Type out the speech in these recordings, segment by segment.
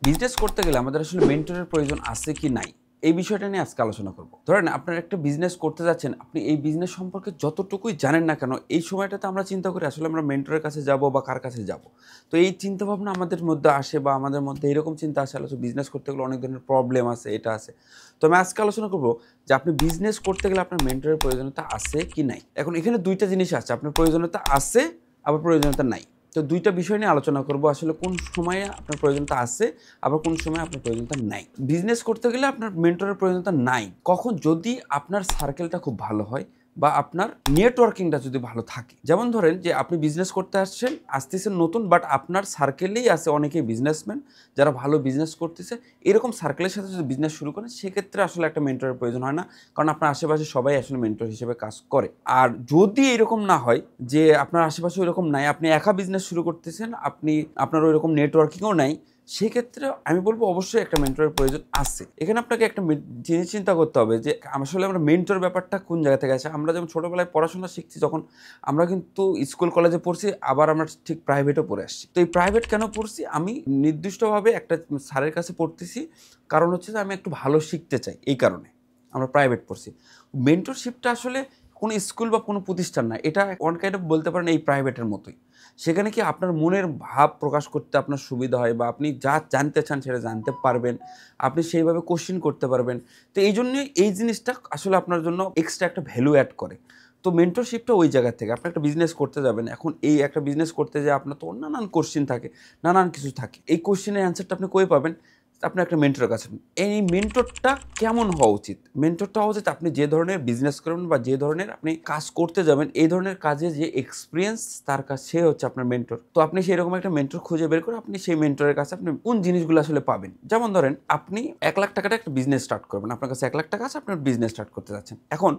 Business করতে গেলে আমাদের আসলে মেন্টরের প্রয়োজন আছে কি নাই এই বিষয়টা নিয়ে আজকে আলোচনা করব। ধরেন আপনার একটা বিজনেস করতে যাচ্ছেন, আপনি এই বিজনেস সম্পর্কে যতটুকুই জানেন না কেন, এই সময়টাতে আমরা চিন্তা করি আসলে আমরা মেন্টরের কাছে যাব বা কার কাছে যাব। তো এই চিন্তা ভাবনা আমাদের মধ্যে আসে বা আমাদের মধ্যে এরকম চিন্তা আসে আসলে বিজনেস করতে গেলে অনেক ধরনের প্রবলেম আছে, এটা আছে। তো আমি আজকে আলোচনা করব যে আপনি বিজনেস করতে গেলে আপনার মেন্টরের প্রয়োজনীয়তা আছে কি নাই। এখন এখানে দুইটা জিনিস আছে, আপনার প্রয়োজনীয়তা আছে আবার প্রয়োজনীয়তা নাই। তো দুইটা বিষয় নিয়ে আলোচনা করব, আসলে কোন সময়ে আপনার প্রয়োজনটা আছে আবার কোন সময় আপনার প্রয়োজনটা নাই। বিজনেস করতে গেলে আপনার মেন্টরের প্রয়োজনটা নাই কখন, যদি আপনার সার্কেলটা খুব ভালো হয় বা আপনার নেটওয়ার্কিংটা যদি ভালো থাকে। যেমন ধরেন যে আপনি বিজনেস করতে আসতেছেন নতুন, বাট আপনার সার্কেলেই আছে অনেকেই বিজনেসম্যান যারা ভালো বিজনেস করতেছে। এরকম সার্কেলের সাথে যদি বিজনেস শুরু করেন সেক্ষেত্রে আসলে একটা মেন্টরের প্রয়োজন হয় না, কারণ আপনার আশেপাশে সবাই আসলে মেন্টর হিসেবে কাজ করে। আর যদি এরকম না হয় যে আপনার আশেপাশে ওইরকম নাই, আপনি একা বিজনেস শুরু করতেছেন, আপনার ওইরকম নেটওয়ার্কিংও নাই, সেক্ষেত্রে আমি বলবো অবশ্যই একটা মেন্টরের প্রয়োজন আছে। এখানে আপনাকে একটা জিনিস চিন্তা করতে হবে যে আসলে আমরা মেন্টর ব্যাপারটা কোন জায়গা থেকে আসে। আমরা যেমন ছোটোবেলায় পড়াশোনা শিখছি, যখন আমরা কিন্তু স্কুল কলেজে পড়ছি, আবার আমরা ঠিক প্রাইভেটও পড়ে আসছি। তো এই প্রাইভেট কেন পড়ছি, আমি নির্দিষ্টভাবে একটা স্যারের কাছে পড়তেছি, কারণ হচ্ছে যে আমি একটু ভালো শিখতে চাই, এই কারণে আমরা প্রাইভেট পড়ছি। মেন্টরশিপটা আসলে কোনো স্কুল বা কোনো প্রতিষ্ঠান না, এটা ওয়ান কাইন্ড অফ বলতে পারেন এই প্রাইভেটের মতোই। সেখানে কি আপনার মনের ভাব প্রকাশ করতে আপনার সুবিধা হয়, বা আপনি যা জানতে চান সেটা জানতে পারবেন, আপনি সেইভাবে কোশ্চেন করতে পারবেন। তো এই জন্যই এই জিনিসটা আসলে আপনার জন্য এক্সট্রা একটা ভ্যালু অ্যাড করে। তো মেন্টরশিপটা ওই জায়গা থেকে, আপনি একটা বিজনেস করতে যাবেন, এখন এই একটা বিজনেস করতে যেয়ে আপনার তো নানান কোশ্চেন থাকে, নানান কিছু থাকে। এই কোশ্চেনের অ্যান্সারটা আপনি কই পাবেন? আপনি একটা মেন্টরের কাছে। এই মেন্টরটা কেমন হওয়া উচিত? মেন্টরটা হওয়া উচিত আপনি যে ধরনের বিজনেস করবেন বা যে ধরনের আপনি কাজ করতে যাবেন, এই ধরনের কাজে যে এক্সপিরিয়েন্স তার কাছে, সে হচ্ছে আপনার মেন্টর। তো আপনি সেরকম একটা মেন্টর খুঁজে বের করে আপনি সেই মেন্টরের কাছে আপনি কোন জিনিসগুলো আসলে পাবেন। যেমন ধরেন আপনি 1,00,000 টাকাটা একটা বিজনেস স্টার্ট করবেন, আপনার কাছে 1,00,000 টাকা আছে, আপনার বিজনেস স্টার্ট করতে যাচ্ছেন। এখন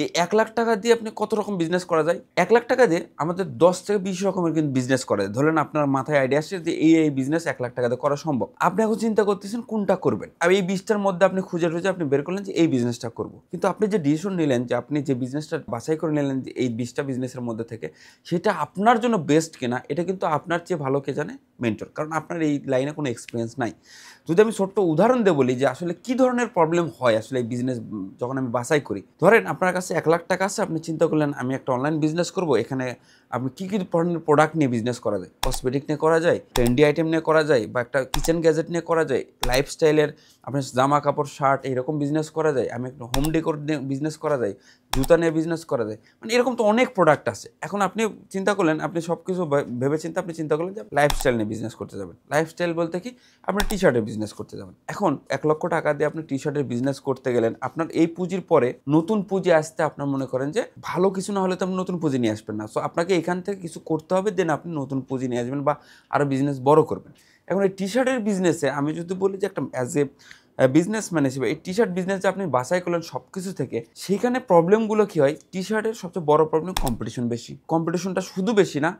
এই 1,00,000 টাকা দিয়ে আপনি কত রকম বিজনেস করা যায়? 1,00,000 টাকা দিয়ে আমাদের 10 থেকে 20 রকমের কিন্তু বিজনেস করা যায়। ধরেন আপনার মাথায় আইডিয়া আসছে যে এই বিজনেস 1,00,000 টাকা দিয়ে করা সম্ভব। আপনি এখন চিন্তা করতেছেন কোনটা করবেন। আর এই 20টার মধ্যে আপনি খুঁজে টুজে আপনি বের করলেন যে এই বিজনেসটা করব। কিন্তু আপনি যে ডিসিশন নিলেন, যে আপনি যে বিজনেসটা বাছাই করে নিলেন যে এই 20টা বিজনেসের মধ্যে থেকে সেটা আপনার জন্য বেস্ট কিনা, এটা কিন্তু আপনার চেয়ে ভালো কে জানে? মেন্টর। কারণ আপনার এই লাইনে কোনো এক্সপিরিয়েন্স নাই। যদি আমি ছোট্ট উদাহরণ দিয়ে বলি যে আসলে কি ধরনের প্রবলেম হয় আসলে এই বিজনেস যখন আমি বাছাই করি। ধরেন আপনার কাছে 1,00,000 টাকা আছে, আপনি চিন্তা করলেন আমি একটা অনলাইন বিজনেস করব। এখানে আপনি কী ধরনের প্রোডাক্ট নিয়ে বিজনেস করা যায়? কসমেটিক নিয়ে করা যায়, ট্রেন্ডি আইটেম নিয়ে করা যায়, বা একটা কিচেন গ্যাজেট নিয়ে করা যায়, লাইফস্টাইলের আপনার জামা কাপড় শার্ট এরকম বিজনেস করা যায়, আমি একটা হোম ডেকোর নিয়ে বিজনেস করা যায়, জুতা নিয়ে বিজনেস করা যায়। মানে এরকম তো অনেক প্রোডাক্ট আছে। এখন আপনি চিন্তা করলেন, আপনি সব কিছু ভেবে চিন্তে আপনি চিন্তা করলেন যে লাইফস্টাইল নিয়ে বিজনেস করতে যাবেন। লাইফস্টাইল বলতে কি, আপনি টি শার্টের বিজনেস করতে যাবেন। এখন 1,00,000 টাকা দিয়ে আপনি টি শার্টের বিজনেস করতে গেলেন, আপনার এই পুঁজির পরে নতুন পুঁজি আসতে আপনার মনে করেন যে ভালো কিছু না হলে তো আপনি নতুন পুঁজি নিয়ে আসবেন না। সো আপনাকে এখান থেকে কিছু করতে হবে, দেন আপনি নতুন পুঁজি নিয়ে আসবেন বা আরও বিজনেস বড় করবেন। এখন এই টি শার্টের বিজনেসে আমি যদি বলি যে একটা অ্যাজ এ বিজনেসম্যান হিসেবে এই টি শার্ট বিজনেস যে আপনি বাছাই করলেন সব কিছু থেকে, সেখানে প্রবলেমগুলো কী হয়? টি শার্টের সবচেয়ে বড় প্রবলেম কম্পিটিশন বেশি। কম্পিটিশনটা শুধু বেশি না,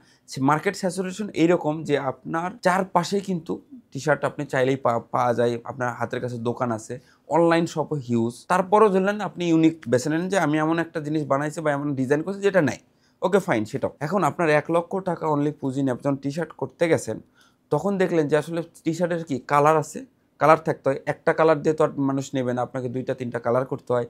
মার্কেট স্যাচুরেশন এইরকম যে আপনার চারপাশেই কিন্তু টি শার্ট আপনি চাইলেই পাওয়া যায়, আপনার হাতের কাছে দোকান আছে, অনলাইন শপও হিউজ। তারপরেও ধরলেন আপনি ইউনিক বেছে নেন যে আমি এমন একটা জিনিস বানাইছি বা এমন ডিজাইন করছি যেটা নাই। ওকে ফাইন, সেটাও। এখন আপনার 1,00,000 টাকা অনলি পুঁজি নিয়ে আপনি যখন টি শার্ট করতে গেছেন, তখন দেখলেন যে আসলে টি শার্টের কি কালার আছে, কালার থাকতে হয়। একটা কালার দিয়ে তো আর মানুষ নেবে না, আপনাকে 2টা 3টা কালার করতে হয়।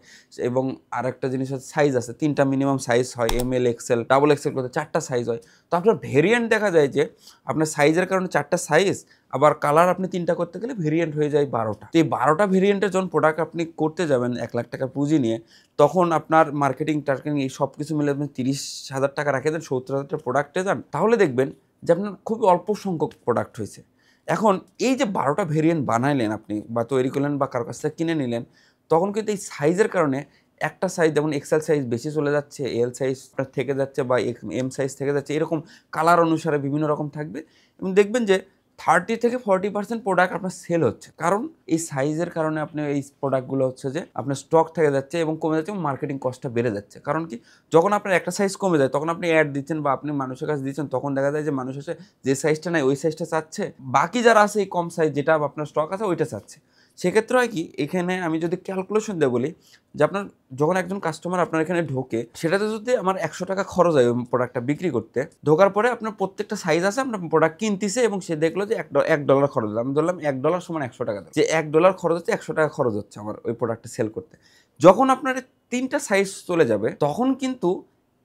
এবং আরেকটা জিনিস হচ্ছে সাইজ আছে, 3টা মিনিমাম সাইজ হয়, ML XL ডাবল XL করতে 4টা সাইজ হয়। তো আপনার ভেরিয়েন্ট দেখা যায় যে আপনার সাইজের কারণে 4টা সাইজ, আবার কালার আপনি 3টা করতে গেলে ভেরিয়েন্ট হয়ে যায় 12টা। তো এই 12টা ভেরিয়েন্টের যখন প্রোডাক্ট আপনি করতে যাবেন 1,00,000 টাকা পুঁজি নিয়ে, তখন আপনার মার্কেটিং টার্কেটিং এই সব কিছু মিলে আপনি 30,000 টাকা রেখে দেন, 70,000 টাকা প্রোডাক্টে যান, তাহলে দেখবেন যে আপনার খুবই অল্প সংখ্যক প্রোডাক্ট হয়েছে। এখন এই যে 12টা ভেরিয়েন্ট বানাইলেন আপনি বা তৈরি করলেন বা কারো কাছ থেকে কিনে নিলেন, তখন কিন্তু এই সাইজের কারণে একটা সাইজ যেমন এক্সেল সাইজ বেশি চলে যাচ্ছে, এল সাইজ থেকে যাচ্ছে বা এম সাইজ থেকে যাচ্ছে, এরকম কালার অনুসারে বিভিন্ন রকম থাকবে। এবং দেখবেন যে 30 থেকে 40% প্রোডাক্ট আপনার সেল হচ্ছে, কারণ এই সাইজের কারণে আপনি এই প্রোডাক্টগুলো হচ্ছে যে আপনার স্টক থেকে যাচ্ছে এবং কমে যাচ্ছে এবং মার্কেটিং কস্টটা বেড়ে যাচ্ছে। কারণ কি, যখন আপনার একটা সাইজ কমে যায় তখন আপনি অ্যাড দিচ্ছেন বা আপনি মানুষের কাছে দিচ্ছেন, তখন দেখা যায় যে মানুষ এসে যে সাইজটা নেয় ওই সাইজটা চাচ্ছে, বাকি যারা আছে এই কম সাইজ যেটা আপনার স্টক আছে ওইটা চাচ্ছে। সেক্ষেত্রে হয় কি, এখানে আমি যদি ক্যালকুলেশন দিয়ে বলি যে আপনার যখন একজন কাস্টমার আপনার এখানে ঢোকে, সেটাতে যদি আমার 100 টাকা খরচ হয় ওই প্রোডাক্টটা বিক্রি করতে, ঢোকার পরে আপনার প্রত্যেকটা সাইজ আছে, আপনার প্রোডাক্ট কিনতেছে এবং সে দেখলো যে $1 খরচ হলো, আমি ধরলাম $1 সমান 100 টাকা, যে $1 খরচ হচ্ছে, 100 টাকা খরচ হচ্ছে আমার ওই প্রোডাক্টটা সেল করতে। যখন আপনার 3টা সাইজ চলে যাবে, তখন কিন্তু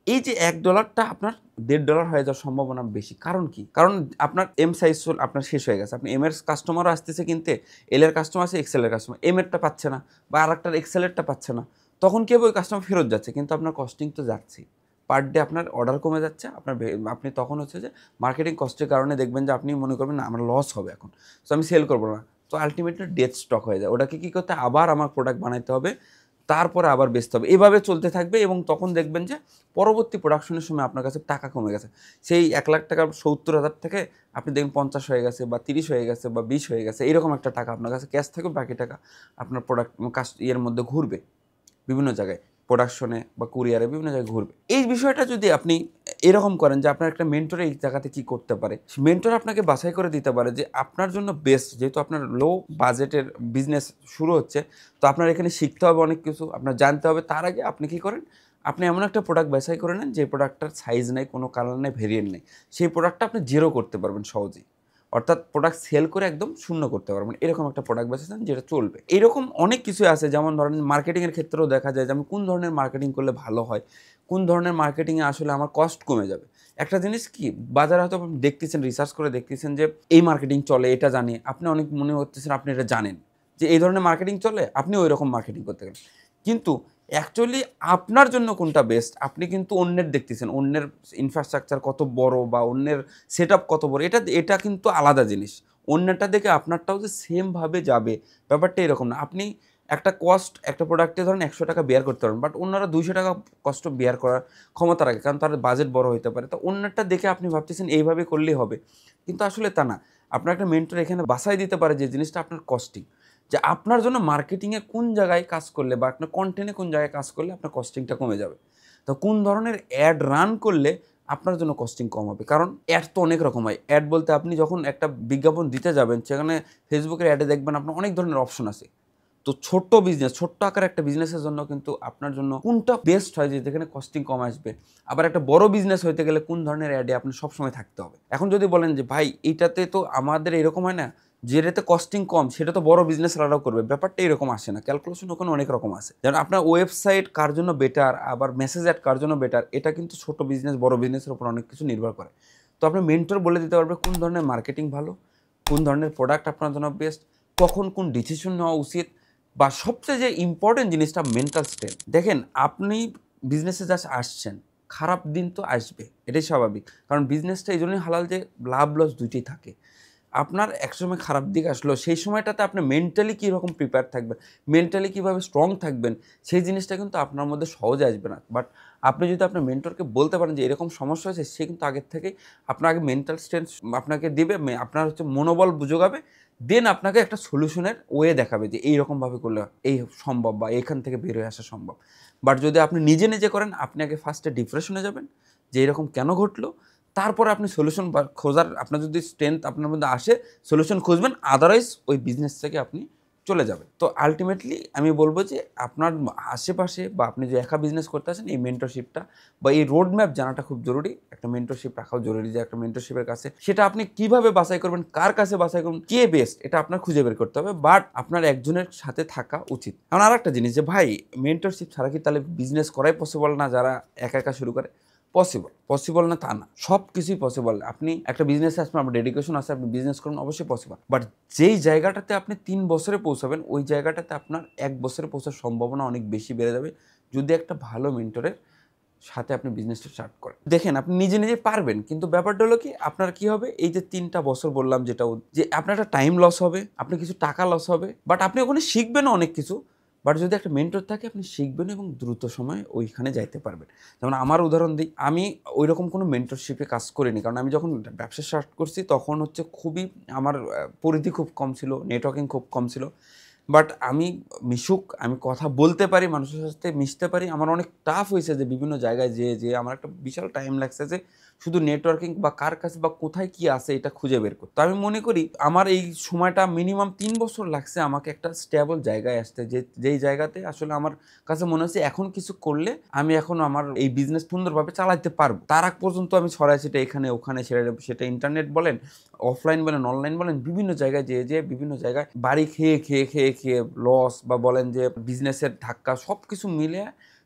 এই যে $1টা আপনার $1.5 হয়ে যাওয়ার সম্ভাবনা বেশি। কারণ কি? কারণ আপনার এম সাইজ আপনার শেষ হয়ে গেছে, আপনি এম এর কাস্টমারও আসতেছে কিনতে, এল এর কাস্টমার আছে, এক্সেল এর কাস্টমার এম এরটা পাচ্ছে না বা আরেকটার এক্সেল এরটা পাচ্ছে না, তখন কি হবে, ওই কাস্টমার ফেরত যাচ্ছে, কিন্তু আপনার কস্টিং তো যাচ্ছেই, পার ডে আপনার অর্ডার কমে যাচ্ছে, আপনি তখন হচ্ছে যে মার্কেটিং কস্টের কারণে দেখবেন যে আপনি মনে করবেন না আমার লস হবে এখন, তো আমি সেল করবো না, তো আলটিমেটলি ডেথ স্টক হয়ে যায়। ওটাকে কী করতে, আবার আমার প্রোডাক্ট বানাইতে হবে, তারপরে আবার বেচতে হবে, এভাবে চলতে থাকবে এবং তখন দেখবেন যে পরবর্তী প্রোডাকশনের সময় আপনার কাছে টাকা কমে গেছে, সেই 1,00,000 টাকা 70,000 থেকে আপনি দেখবেন 50 হয়ে গেছে বা 30 হয়ে গেছে বা 20 হয়ে গেছে, এরকম একটা টাকা আপনার কাছে ক্যাশ থাকবে, বাকি টাকা আপনার ইয়ের মধ্যে ঘুরবে, বিভিন্ন জায়গায় প্রোডাকশনে বা কুরিয়ারে বিভিন্ন জায়গায় ঘুরবে। এই বিষয়টা যদি আপনি এরকম করেন যে আপনার একটা মেন্টর এই জায়গাতে কী করতে পারে, মেন্টর আপনাকে বাছাই করে দিতে পারে যে আপনার জন্য বেস্ট, যেহেতু আপনার লো বাজেটের বিজনেস শুরু হচ্ছে, তো আপনার এখানে শিখতে হবে অনেক কিছু, আপনার জানতে হবে। তার আগে আপনি কী করেন, আপনি এমন একটা প্রোডাক্ট বাছাই করে নেন যে প্রোডাক্টটার সাইজ নেই, কোনো কালার নেই, ভেরিয়েন্ট নেই, সেই প্রোডাক্টটা আপনি জিরো করতে পারবেন সহজেই, অর্থাৎ প্রোডাক্ট সেল করে একদম শূন্য করতে পারবেন, এরকম একটা প্রোডাক্ট বেচেছেন যেটা চলবে। এরকম অনেক কিছু আছে, যেমন ধরেন মার্কেটিংয়ের ক্ষেত্রেও দেখা যায় যে আমি কোন ধরনের মার্কেটিং করলে ভালো হয়, কোন ধরনের মার্কেটিংয়ে আসলে আমার কস্ট কমে যাবে। একটা জিনিস কি, বাজারে হয়তো আপনি দেখতেছেন, রিসার্চ করে দেখতেছেন যে এই মার্কেটিং চলে, এটা জানি, আপনি অনেক মনে হচ্ছেন আপনি এটা জানেন যে এই ধরনের মার্কেটিং চলে, আপনি ওই রকম মার্কেটিং করতে গেলেন, কিন্তু অ্যাকচুয়ালি আপনার জন্য কোনটা বেস্ট, আপনি কিন্তু অন্যের দেখতেছেন, অন্যের ইনফ্রাস্ট্রাকচার কত বড় বা অন্যের সেট আপ কত বড়, এটা কিন্তু আলাদা জিনিস। অন্যটা দেখে আপনারটাও যে সেমভাবে যাবে, ব্যাপারটা এরকম না। আপনি একটা কস্ট, একটা প্রোডাক্টে ধরেন 100 টাকা বেয়ার করতে পারেন, বাট অন্যরা 200 টাকা কষ্ট বেয়ার করার ক্ষমতা রাখে, কারণ তার বাজেট বড় হতে পারে। তো অন্যটা দেখে আপনি ভাবতেছেন এইভাবে করলেই হবে, কিন্তু আসলে তা না। আপনার একটা মেন্টর এখানে বাছাই দিতে পারে যে জিনিসটা আপনার কস্টিং, যে আপনার জন্য মার্কেটিংয়ে কোন জায়গায় কাজ করলে বা আপনার কন্টেন্টে কোন জায়গায় কাজ করলে আপনার কস্টিংটা কমে যাবে, তো কোন ধরনের অ্যাড রান করলে আপনার জন্য কস্টিং কম হবে। কারণ অ্যাড তো অনেক রকম হয়। অ্যাড বলতে আপনি যখন একটা বিজ্ঞাপন দিতে যাবেন, সেখানে ফেসবুকের অ্যাডে দেখবেন আপনার অনেক ধরনের অপশন আছে। তো ছোট্ট বিজনেস, ছোট্ট আকারে একটা বিজনেসের জন্য কিন্তু আপনার জন্য কোনটা বেস্ট হয় যে যেখানে কস্টিং কম আসবে, আবার একটা বড় বিজনেস হইতে গেলে কোন ধরনের অ্যাডে আপনি সবসময় থাকতে হবে। এখন যদি বলেন যে ভাই এইটাতে তো আমাদের এরকম হয় না, যেটাতে কস্টিং কম সেটা তো বড় বিজনেসরাও করবে, ব্যাপারটা এরকম আসে না। ক্যালকুলেশন ওখানে অনেক রকম আছে, যেমন আপনার ওয়েবসাইট কার জন্য বেটার, আবার মেসেজ অ্যাড কার জন্য বেটার, এটা কিন্তু ছোট বিজনেস বড় বিজনেসের উপর অনেক কিছু নির্ভর করে। তো আপনার মেন্টর বলে দিতে পারবে কোন ধরনের মার্কেটিং ভালো, কোন ধরনের প্রোডাক্ট আপনার জন্য বেস্ট, কখন কোন ডিসিশন নেওয়া উচিত, বা সবচেয়ে যে ইম্পর্টেন্ট জিনিসটা মেন্টাল স্ট্রেংথ। দেখেন, আপনি বিজনেসে জাস্ট আসছেন, খারাপ দিন তো আসবে, এটাই স্বাভাবিক, কারণ বিজনেসটা এই জন্যই হালাল যে লাভ লস দুইটাই থাকে। আপনার একসময় খারাপ দিক আসলো, সেই সময়টাতে আপনি মেন্টালি কীরকম প্রিপেয়ার থাকবেন, মেন্টালি কীভাবে স্ট্রং থাকবেন, সেই জিনিসটা কিন্তু আপনার মধ্যে সহজে আসবে না। বাট আপনি যদি আপনার মেন্টরকে বলতে পারেন যে এরকম সমস্যা হয়েছে, সে কিন্তু আগের থেকেই আপনার আগে মেন্টাল স্ট্রেংথ আপনাকে দেবে, আপনার হচ্ছে মনোবল যোগাবে, দেন আপনাকে একটা সলিউশনের ওয়ে দেখাবে যে এইরকমভাবে করলে এই সম্ভব বা এখান থেকে বের হয়ে আসা সম্ভব। বাট যদি আপনি নিজে নিজে করেন, আপনি আগে ফার্স্টে ডিপ্রেশনে যাবেন যে এরকম কেন ঘটলো, তারপরে আপনি সলিউশন বা খোঁজার, আপনার যদি স্ট্রেংথ আপনার মধ্যে আসে, সলিউশন খুঁজবেন, আদারওয়াইজ ওই বিজনেস থেকে আপনি চলে যাবেন। তো আলটিমেটলি আমি বলবো যে আপনার আশেপাশে বা আপনি যে একা বিজনেস করতে আছেন, এই মেন্টরশিপটা বা এই রোড ম্যাপ জানাটা খুব জরুরি। একটা মেন্টরশিপ রাখাও জরুরি, যে একটা মেন্টরশিপের কাছে সেটা আপনি কিভাবে বাছাই করবেন, কার কাছে বাছাই করবেন, কে বেস্ট, এটা আপনার খুঁজে বের করতে হবে, বাট আপনার একজনের সাথে থাকা উচিত। এখন আর একটা জিনিস যে ভাই, মেন্টরশিপ ছাড়া কি তাহলে বিজনেস করাই পসিবল না? যারা একা একা শুরু করে, পসিবল না তা না, সব কিছুই পসিবল। আপনি একটা বিজনেসে আসবেন, আপনার ডেডিকেশন আছে, আপনি বিজনেস করুন, অবশ্যই পসিবল। বাট যেই জায়গাটাতে আপনি 3 বছরে পৌঁছাবেন, ওই জায়গাটাতে আপনার 1 বছরে পৌঁছার সম্ভাবনা অনেক বেশি বেড়ে যাবে, যদি একটা ভালো মেন্টরের সাথে আপনি বিজনেসটা স্টার্ট করেন। দেখেন, আপনি নিজে নিজে পারবেন, কিন্তু ব্যাপারটা হলো কি, আপনার কি হবে, এই যে 3টা বছর বললাম, যেটা যে আপনার একটা টাইম লস হবে, আপনার কিছু টাকা লস হবে, বাট আপনি ওখানে শিখবেন অনেক কিছু। বাট যদি একটা মেন্টর থাকে, আপনি শিখবেন এবং দ্রুত সময়ে ওইখানে যাইতে পারবেন। যেমন আমার উদাহরণ দিই, আমি ওই রকম কোনো মেন্টরশিপে কাজ করিনি, কারণ আমি যখন ব্যবসা স্টার্ট করছি তখন হচ্ছে খুবই আমার পরিধি খুব কম ছিল, নেটওয়ার্কিং খুব কম ছিল। বাট আমি আমি কথা বলতে পারি, মানুষের সাথে মিশতে পারি। আমার অনেক টাফ হয়েছে যে বিভিন্ন জায়গায় যেয়ে আমার একটা বিশাল টাইম লাগছে যে শুধু নেটওয়ার্কিং বা কার কাছে বা কোথায় কি আছে এটা খুঁজে বের করতে। তো আমি মনে করি আমার এই সময়টা মিনিমাম ৩ বছর লাগছে আমাকে একটা স্টেবল জায়গায় আসতে, যেই জায়গাতে আসলে আমার কাছে মনে হচ্ছে এখন কিছু করলে আমি এখন আমার এই বিজনেস সুন্দরভাবে চালাতে পারবো। তার আগ পর্যন্ত আমি ছড়াছাড়ি এখানে ওখানে, সেটা ইন্টারনেট বলেন, অফলাইন বলেন, অনলাইন বলেন, বিভিন্ন জায়গায় যেয়ে বিভিন্ন জায়গায় বাড়ি খেয়ে লস বা বলেন যে বিজনেসের ধাক্কা সবকিছু মিলে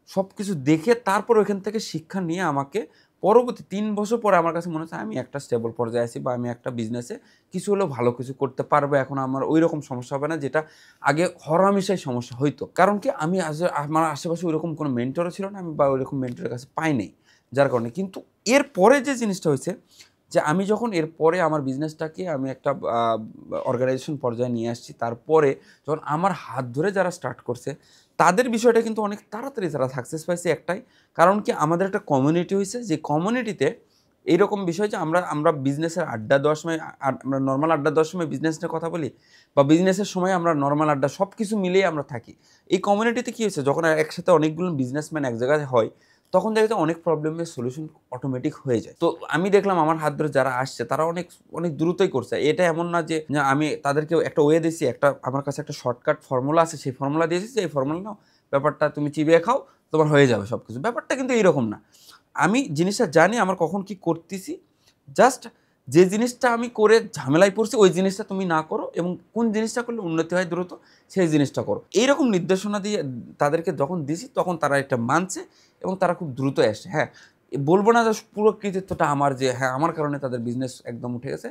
সবকিছু দেখে তারপর ওইখান থেকে শিক্ষা নিয়ে আমাকে পরবর্তী ৩ বছর পরে আমার কাছে মনে হচ্ছে আমি একটা স্টেবল পর্যায়ে আছি বা আমি একটা বিজনেসে কিছু হলেও ভালো কিছু করতে পারবো। এখন আমার ওইরকম সমস্যা হবে না যেটা আগে হরহামেশাই সমস্যা হইতো। কারণ কি আমি আমার আশেপাশে ওইরকম কোনো মেন্টরও ছিল না, আমি বা ওইরকম মেন্টরের কাছে পাই নাই। যার কারণে কিন্তু এরপরে যে জিনিসটা হয়েছে যে আমি যখন এরপরে আমার বিজনেসটাকে আমি একটা অর্গানাইজেশন পর্যায়ে নিয়ে আসছি, তারপরে যখন আমার হাত ধরে যারা স্টার্ট করছে তাদের বিষয়টা কিন্তু অনেক তাড়াতাড়ি তারা সাকসেস পাইছে একটাই কারণ কি আমাদের একটা কমিউনিটি হয়েছে, যে কমিউনিটিতে এইরকম বিষয় যে আমরা বিজনেসের আড্ডা দেওয়ার সময় আমরা নর্মাল আড্ডা দেওয়ার সময় বিজনেস নিয়ে কথা বলি বা বিজনেসের সময় আমরা নর্মাল আড্ডা সব কিছু মিলিয়ে আমরা থাকি। এই কমিউনিটিতে কী হয়েছে, যখন একসাথে অনেকগুলো বিজনেসম্যান এক জায়গায় হয় তখন দেখা যায় অনেক প্রবলেমের সলিউশন অটোমেটিক হয়ে যায়। তো আমি দেখলাম আমার হাত ধরে যারা আসছে তারা অনেক অনেক দ্রুতই করছে। এটা এমন না যে আমি তাদেরকে একটা ওয়ে দিয়েছি, আমার কাছে একটা শর্টকাট ফর্মুলা আছে, সেই ফর্মুলা দিয়েছি যে এই ফর্মুলা নাও, ব্যাপারটা তুমি চিবিয়ে খাও, তোমার হয়ে যাবে সব কিছু। ব্যাপারটা কিন্তু এইরকম না। আমি জিনিসটা জানি আমার কখন কি করতেছি, জাস্ট যে জিনিসটা আমি করে ঝামেলায় পড়ছি ওই জিনিসটা তুমি না করো এবং কোন জিনিসটা করলে উন্নতি হয় দ্রুত সেই জিনিসটা করো। এইরকম নির্দেশনা দিয়ে তাদেরকে যখন দিছি তখন তারা এটা মানছে এবং তারা খুব দ্রুত আসছে। হ্যাঁ, বলবো না যে পুরো কৃতিত্বটা আমার, যে হ্যাঁ আমার কারণে তাদের বিজনেস একদম উঠে গেছে।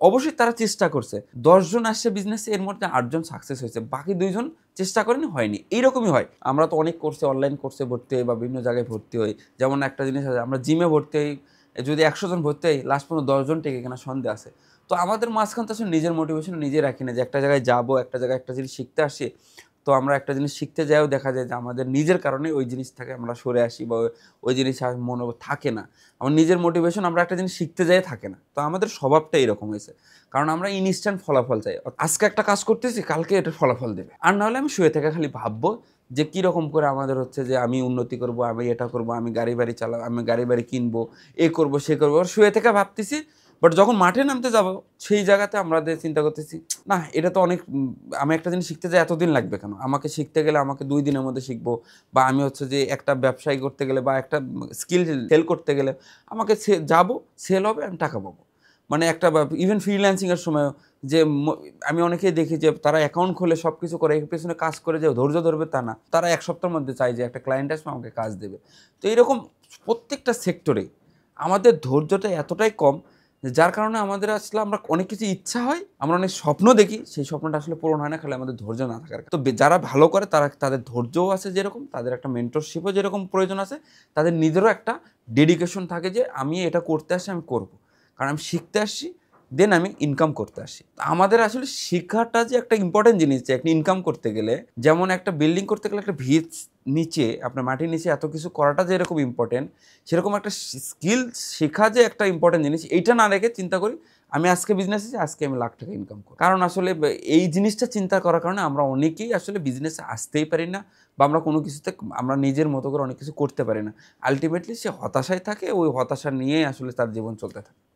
অবশ্যই তারা চেষ্টা করছে। ১০ জন আসছে বিজনেসে, এর মধ্যে ৮ জন সাকসেস হয়েছে, বাকি ২ জন চেষ্টা করেনি, হয়নি। এইরকমই হয়। আমরা তো অনেক কোর্সে, অনলাইন কোর্সে ভর্তি হই বা বিভিন্ন জায়গায় ভর্তি হই। যেমন একটা জিনিস আছে, আমরা জিমে ভর্তি হই, যদি ১০০ জন ভর্তি হই লাস্ট পর্যন্ত ১০ জন টেকে কিনা সন্দেহ আছে। তো আমাদের মাঝখান তো আসলে নিজের মোটিভেশন নিজে রাখি না যে একটা জায়গায় যাবো, একটা জায়গায় একটা জিনিস শিখতে আসি। তো আমরা একটা জিনিস শিখতে যাইও দেখা যায় যে আমাদের নিজের কারণে ওই জিনিস থেকে আমরা সরে আসি বা ওই জিনিস আর মনে থাকে না। আমার নিজের মোটিভেশন আমরা একটা জিনিস শিখতে যাই থাকে না। তো আমাদের স্বভাবটা এরকম হয়েছে। কারণ আমরা ইনস্ট্যান্ট ফলাফল চাই। আজকে একটা কাজ করতেছি, কালকে এটার ফলাফল দেবে। আর না হলে আমি শুয়ে থেকে খালি ভাববো যে কীরকম করে আমাদের হচ্ছে যে আমি উন্নতি করবো, আমি এটা করবো, আমি গাড়ি বাড়ি চালাবো, আমি গাড়ি বাড়ি কিনবো, এ করবো, সে করবো। শুয়ে থেকে ভাবতেছি, বাট যখন মাঠে নামতে যাবো সেই জায়গাতে আমাদের চিন্তা করতেছি, না এটা তো অনেক আমি একটা জিনিস শিখতে যাই এতদিন লাগবে কেন? আমাকে শিখতে গেলে আমাকে ২ দিনের মধ্যে শিখবো, বা আমি হচ্ছে যে একটা ব্যবসায়ী করতে গেলে বা একটা স্কিল সেল করতে গেলে আমাকে যাবো, সেল হবে, আমি টাকা পাবো। মানে একটা ইভেন ফ্রিল্যান্সিং এর সময়ও যে আমি অনেকেই দেখি যে তারা অ্যাকাউন্ট খুলে সব কিছু করে, এর পেছনে কাজ করে যে ধৈর্য ধরবে তা না। তারা ১ সপ্তাহের মধ্যে চায় যে একটা ক্লায়েন্ট আসবে আমাকে কাজ দেবে। তো এরকম প্রত্যেকটা সেক্টরেই আমাদের ধৈর্যটা এতটাই কম, যার কারণে আমাদের আসলে আমরা অনেক কিছু ইচ্ছা হয়, আমরা অনেক স্বপ্ন দেখি, সেই স্বপ্নটা আসলে পূরণ হয় না, খালি আমাদের ধৈর্য না থাকার কারণে। তো যারা ভালো করে তাদের ধৈর্যও আছে যেরকম, তাদের একটা মেন্টরশিপও যেরকম প্রয়োজন আছে, তাদের নিজেরও একটা ডেডিকেশন থাকে যে আমি এটা করতে আসছি, আমি করব। কারণ আমি শিখতে আসছি, দেন আমি ইনকাম করতে আসি। আমাদের আসলে শিক্ষাটা যে একটা ইম্পর্টেন্ট জিনিস, যে একটা ইনকাম করতে গেলে, যেমন একটা বিল্ডিং করতে গেলে একটা ভিত নিচে, আপনার মাটির নিচে এত কিছু করাটা যে এরকম ইম্পর্টেন্ট, সেরকম একটা স্কিল শেখা যে একটা ইম্পর্টেন্ট জিনিস, এইটা না রেখে চিন্তা করি আমি আজকে বিজনেস আছি, আজকে আমি লাখ টাকা ইনকাম করি। কারণ আসলে এই জিনিসটা চিন্তা করার কারণে আমরা অনেকেই আসলে বিজনেসে আসতেই পারি না, বা আমরা কোনো কিছুতে আমরা নিজের মতো করে অনেক কিছু করতে পারি না। আলটিমেটলি সে হতাশায় থাকে, ওই হতাশা নিয়েই আসলে তার জীবন চলতে থাকে।